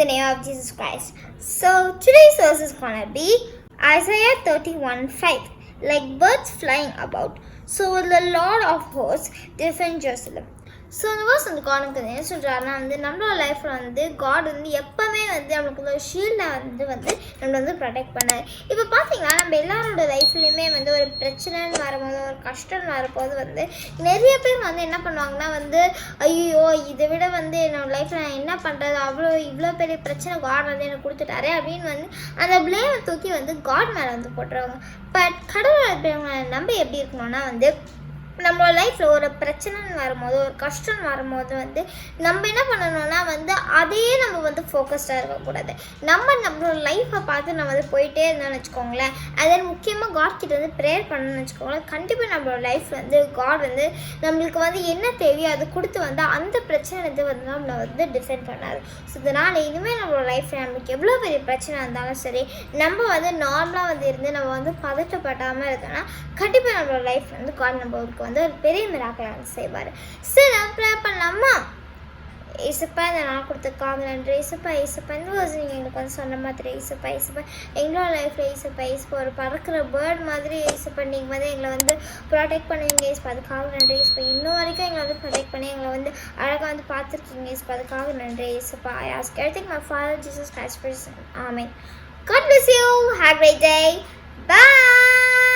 the name of Jesus Christ. So today's verse is gonna be Isaiah 31:5. Like birds flying about, so will the Lord of hosts defend Jerusalem. So இந்த verse வந்து God என்ன சொல்கிறாருன்னா நம்மளோட லைஃப்பில் God எப்போவுமே நம்மளுக்கு ஒரு ஷீல்டை நம்மளை ப்ரொடெக்ட் பண்ணார். இப்போ பார்த்தீங்கன்னா நம்ம எல்லாரோட லைஃப்லேயுமே ஒரு பிரச்சனைன்னு வரும்போது, ஒரு கஷ்டம்னு வரும்போது நிறைய பேர் என்ன பண்ணுவாங்கன்னா ஐயோ இதை விட என்னோடய லைஃப்பில் நான் என்ன பண்ணுறது, இவ்வளோ பெரிய பிரச்சனை காட் எனக்கு கொடுத்துட்டாரே அப்படின்னு அந்த பிளேமை தூக்கி காட் மேலே போட்டுருவாங்க. பட் கடவுள் நம்ப எப்படி இருக்கணும்னா நம்மளோட லைஃப்பில் ஒரு பிரச்சனைன்னு வரும்போது, ஒரு கஷ்டம் வரும்போது நம்ம என்ன பண்ணணும்னா அதையே நம்ம ஃபோக்கஸ்டாக இருக்கக்கூடாது. நம்மளோட லைஃப்பை பார்த்து நம்ம போயிட்டே இருந்தோம்னு வச்சுக்கோங்களேன். அதே முக்கியமாக காட் கிட்ட ப்ரேயர் பண்ணணும்னு வச்சுக்கோங்களேன். கண்டிப்பாக நம்மளோட லைஃப் காட் நம்மளுக்கு என்ன தேவையோ அதை கொடுத்து அந்த பிரச்சனை நம்மளை டிஃபெண்ட் பண்ணாது. ஸோ இதனால் இனிமேல் நம்மளோட லைஃப்பில் நம்மளுக்கு எவ்வளோ பெரிய பிரச்சனை இருந்தாலும் சரி, நம்ம நார்மலாக இருந்து நம்ம பதட்டப்படாமல் இருக்கோன்னா கண்டிப்பாக நம்மளோட லைஃப் காட் நம்மளுக்கு ஒரு பெரிய மிராக்கிள் செய்வார். சரி, நம்ம ப்ரேயர் பண்ணலாமா? ஏசப்பா இந்த நான் கொடுத்துருக்காங்க நன்றி. ஏசப்பா இந்த வருஷம் நீங்கள் எங்களுக்கு சொன்ன மாதிரி ஏசப்பா எங்களோட லைஃப்பில் ஏசப்பா ஒரு பறக்கிற பேர்ட் மாதிரி நீங்கள் எங்களை ப்ரொடெக்ட் பண்ணுவீங்க ஏசப்பா, அதுக்காக நன்றி ஏசப்பா. இன்னும் வரைக்கும் எங்களை ப்ரொடெக்ட் பண்ணி எங்களை அழகாக பார்த்துருக்கீங்க ஏசப்பா, அதுக்காக நன்றி ஏசப்பா. I ask everything my Father Jesus Christ. Amen. God bless you. Have a great day. Bye.